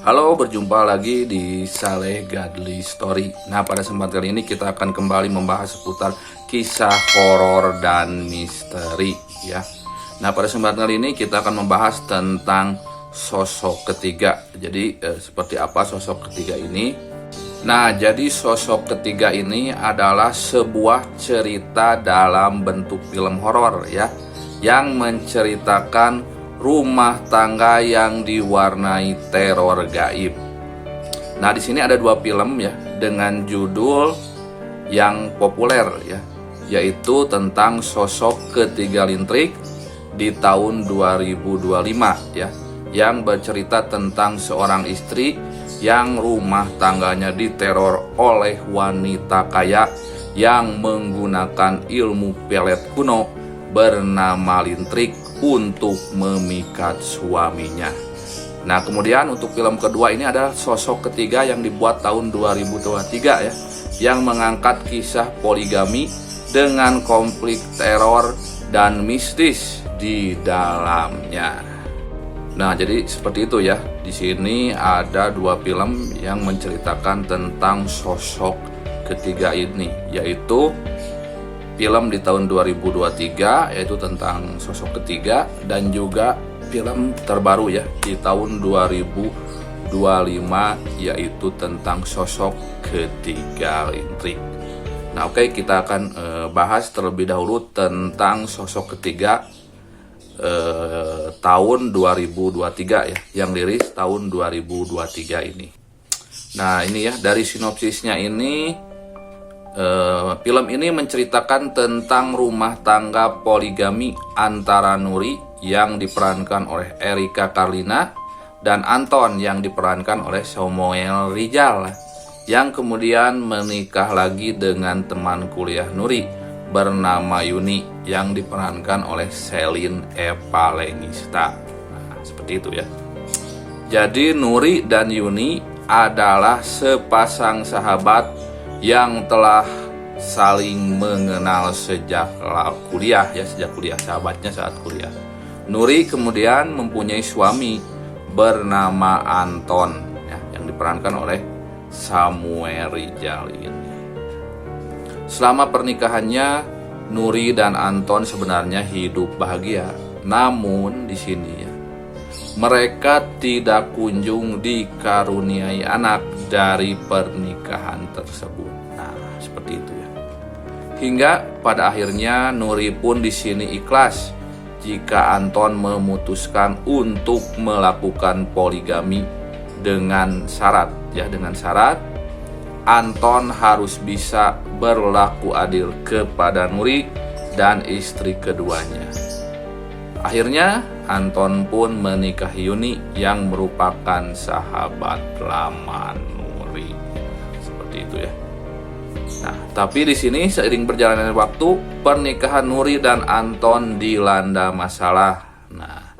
Halo, berjumpa lagi di Saleh Godly Story. Nah, pada kesempatan kali ini kita akan kembali membahas seputar kisah horor dan misteri ya. Nah, pada kesempatan kali ini kita akan membahas tentang sosok ketiga. Jadi, seperti apa sosok ketiga ini? Nah, jadi sosok ketiga ini adalah sebuah cerita dalam bentuk film horor ya, yang menceritakan rumah tangga yang diwarnai teror gaib. Nah, di sini ada dua film ya dengan judul yang populer ya, yaitu tentang sosok ketiga lintrik di tahun 2025 ya, yang bercerita tentang seorang istri yang rumah tangganya diteror oleh wanita kaya yang menggunakan ilmu pelet kuno bernama lintrik untuk memikat suaminya. Nah, kemudian untuk film kedua ini ada sosok ketiga yang dibuat tahun 2023 ya, yang mengangkat kisah poligami dengan konflik teror dan mistis di dalamnya. Nah, jadi seperti itu ya. Di sini ada dua film yang menceritakan tentang sosok ketiga ini, yaitu film di tahun 2023 yaitu tentang sosok ketiga, dan juga film terbaru ya di tahun 2025 yaitu tentang sosok ketiga lintrik. Nah, oke, kita akan bahas terlebih dahulu tentang sosok ketiga tahun 2023 ya, yang rilis tahun 2023 ini. Nah, ini ya dari sinopsisnya ini. Film ini menceritakan tentang rumah tangga poligami antara Nuri yang diperankan oleh Erika Carlina dan Anton yang diperankan oleh Samuel Rizal, yang kemudian menikah lagi dengan teman kuliah Nuri bernama Yuni yang diperankan oleh Celine Evangelista. Nah, seperti itu ya. Jadi Nuri dan Yuni adalah sepasang sahabat yang telah saling mengenal sejak kuliah ya, sejak kuliah, sahabatnya saat kuliah. Nuri kemudian mempunyai suami bernama Anton ya, yang diperankan oleh Samuel Rizal ini. Selama pernikahannya, Nuri dan Anton sebenarnya hidup bahagia. Namun di sini ya, mereka tidak kunjung dikaruniai anak dari pernikahan tersebut. Nah, seperti itu ya. Hingga pada akhirnya Nuri pun di sini ikhlas jika Anton memutuskan untuk melakukan poligami dengan syarat ya, dengan syarat Anton harus bisa berlaku adil kepada Nuri dan istri keduanya. Akhirnya Anton pun menikahi Yuni yang merupakan sahabat lama Nuri. Seperti itu ya. Nah, tapi di sini seiring perjalanan waktu, pernikahan Nuri dan Anton dilanda masalah. Nah,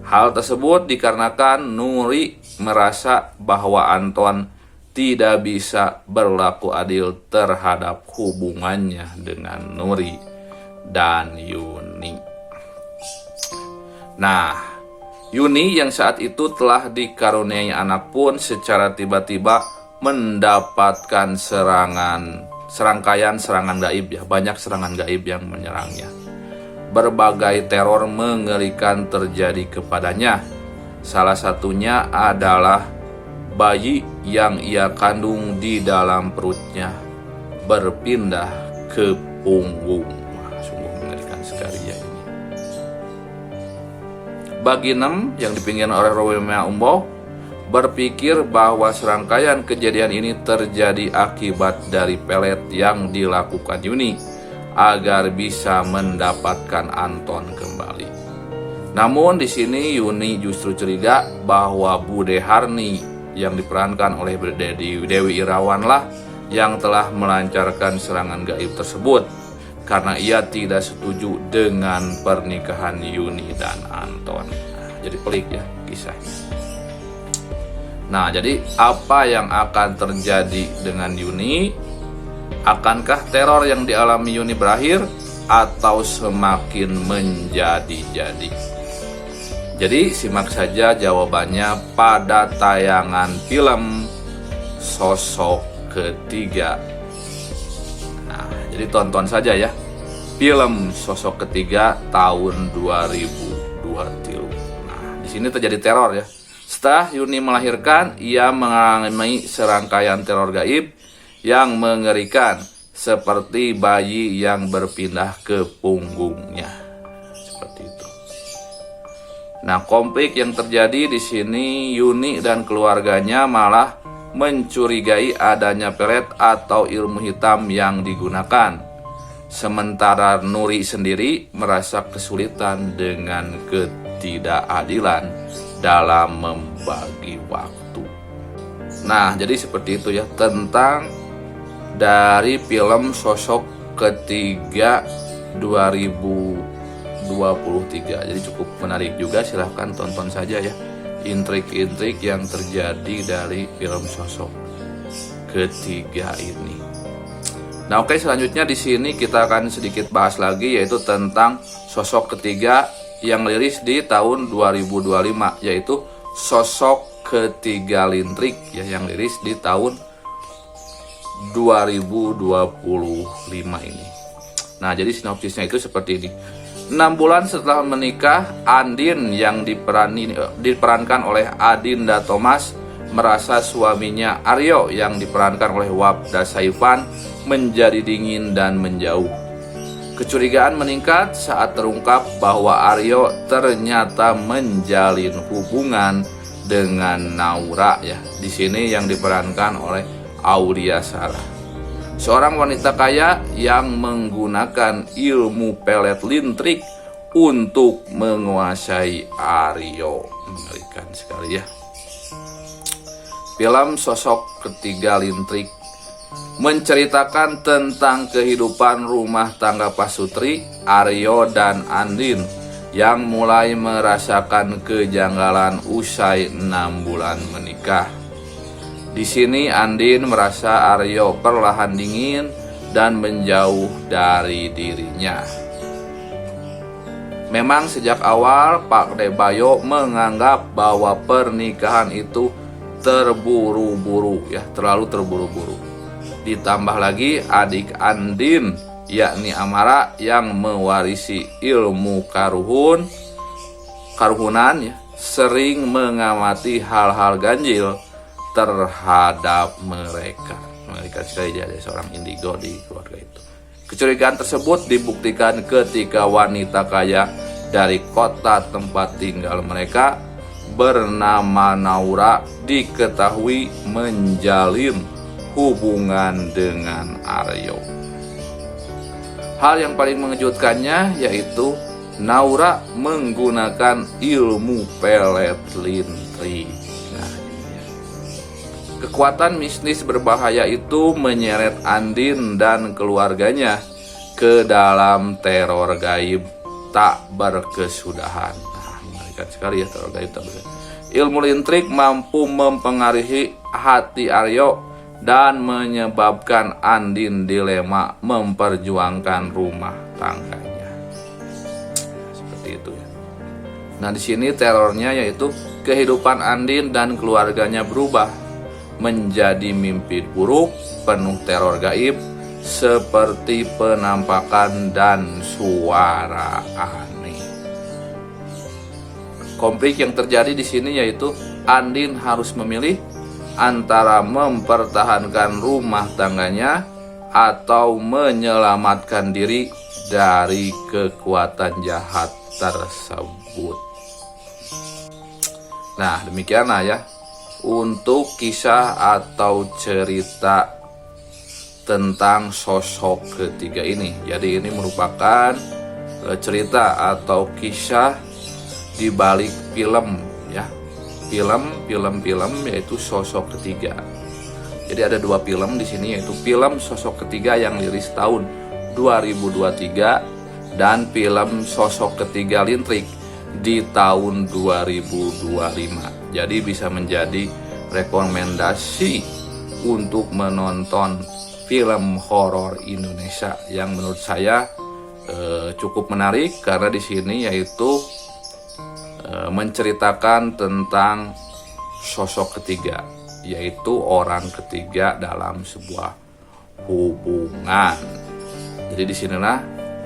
hal tersebut dikarenakan Nuri merasa bahwa Anton tidak bisa berlaku adil terhadap hubungannya dengan Nuri dan Yuni. Nah, Yuni yang saat itu telah dikaruniai anak pun secara tiba-tiba mendapatkan serangkaian serangan gaib ya, banyak serangan gaib yang menyerangnya. Berbagai teror mengerikan terjadi kepadanya. Salah satunya adalah bayi yang ia kandung di dalam perutnya berpindah ke punggung. Wah, sungguh mengerikan sekali ya ini. Bagi 6 yang dipinggirkan oleh Romea Umbo berpikir bahwa serangkaian kejadian ini terjadi akibat dari pelet yang dilakukan Yuni agar bisa mendapatkan Anton kembali. Namun di sini Yuni justru curiga bahwa Bude Harni yang diperankan oleh Dewi Irawanlah yang telah melancarkan serangan gaib tersebut, karena ia tidak setuju dengan pernikahan Yuni dan Anton. Nah, jadi pelik ya kisahnya. Nah, jadi apa yang akan terjadi dengan Yuni? Akankah teror yang dialami Yuni berakhir atau semakin menjadi-jadi? Jadi simak saja jawabannya pada tayangan film Sosok Ketiga. Nah, jadi tonton saja ya film Sosok Ketiga tahun 2023. Nah, di sini terjadi teror ya. Setelah Yuni melahirkan, ia mengalami serangkaian teror gaib yang mengerikan, seperti bayi yang berpindah ke punggungnya. Seperti itu. Nah, konflik yang terjadi di sini, Yuni dan keluarganya malah mencurigai adanya pelet atau ilmu hitam yang digunakan. Sementara Nuri sendiri merasa kesulitan dengan ketidakadilan dalam membagi waktu. Nah, jadi seperti itu ya tentang dari film Sosok Ketiga 2023. Jadi cukup menarik juga, silahkan tonton saja ya intrik-intrik yang terjadi dari film Sosok Ketiga ini. Nah, oke, selanjutnya di sini kita akan sedikit bahas lagi, yaitu tentang Sosok Ketiga yang rilis di tahun 2025, yaitu Sosok Ketiga Lintrik ya, yang rilis di tahun 2025 ini. Nah, jadi sinopsisnya itu seperti ini. 6 bulan setelah menikah, Andin yang diperankan oleh Adinda Thomas merasa suaminya Aryo yang diperankan oleh Wabda Saifan menjadi dingin dan menjauh. Kecurigaan meningkat saat terungkap bahwa Aryo ternyata menjalin hubungan dengan Naura ya. Di sini yang diperankan oleh Aulia Sarah, seorang wanita kaya yang menggunakan ilmu pelet lintrik untuk menguasai Aryo. Mengerikan sekali ya. Film Sosok Ketiga Lintrik menceritakan tentang kehidupan rumah tangga Pasutri, Aryo, dan Andin yang mulai merasakan kejanggalan usai 6 bulan menikah. Di sini Andin merasa Aryo perlahan dingin dan menjauh dari dirinya. Memang sejak awal Pak Debayo menganggap bahwa pernikahan itu terburu-buru ya, terlalu terburu-buru. Ditambah lagi adik Andin yakni Amara yang mewarisi ilmu karuhunan ya, sering mengamati hal-hal ganjil terhadap mereka. Mereka sekali jadi seorang indigo di keluarga itu. Kecurigaan tersebut dibuktikan ketika wanita kaya dari kota tempat tinggal mereka bernama Naura diketahui menjalin hubungan dengan Aryo. Hal yang paling mengejutkannya yaitu Naura menggunakan ilmu pelet lintrik. Kekuatan mistis berbahaya itu menyeret Andin dan keluarganya ke dalam teror gaib tak berkesudahan. Nah, mengerikan sekali ya teror gaib tak berkesudahan. Ilmu lintrik mampu mempengaruhi hati Aryo dan menyebabkan Andin dilema memperjuangkan rumah tangganya. Seperti itu ya. Nah, di sini terornya yaitu kehidupan Andin dan keluarganya berubah menjadi mimpi buruk penuh teror gaib seperti penampakan dan suara aneh. Konflik yang terjadi di sini yaitu Andin harus memilih antara mempertahankan rumah tangganya atau menyelamatkan diri dari kekuatan jahat tersebut. Nah, demikianlah ya untuk kisah atau cerita tentang Sosok Ketiga ini. Jadi ini merupakan cerita atau kisah di balik film ya. Film yaitu Sosok Ketiga. Jadi ada 2 film di sini, yaitu film Sosok Ketiga yang rilis tahun 2023 dan film Sosok Ketiga Lintrik di tahun 2025. Jadi bisa menjadi rekomendasi untuk menonton film horor Indonesia yang menurut saya cukup menarik karena di sini yaitu menceritakan tentang sosok ketiga, yaitu orang ketiga dalam sebuah hubungan. Jadi disinilah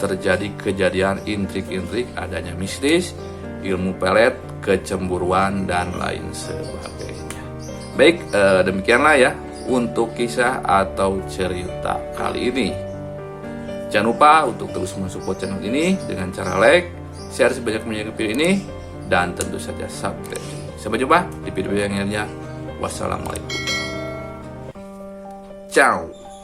terjadi kejadian intrik-intrik, adanya mistis, ilmu pelet, kecemburuan, dan lain sebagainya. Baik, demikianlah ya untuk kisah atau cerita kali ini. Jangan lupa untuk terus mensupport channel ini dengan cara like, share sebanyak-banyaknya video ini, dan tentu saja subscribe. Sampai jumpa di video yang lainnya. Wassalamualaikum. Ciao.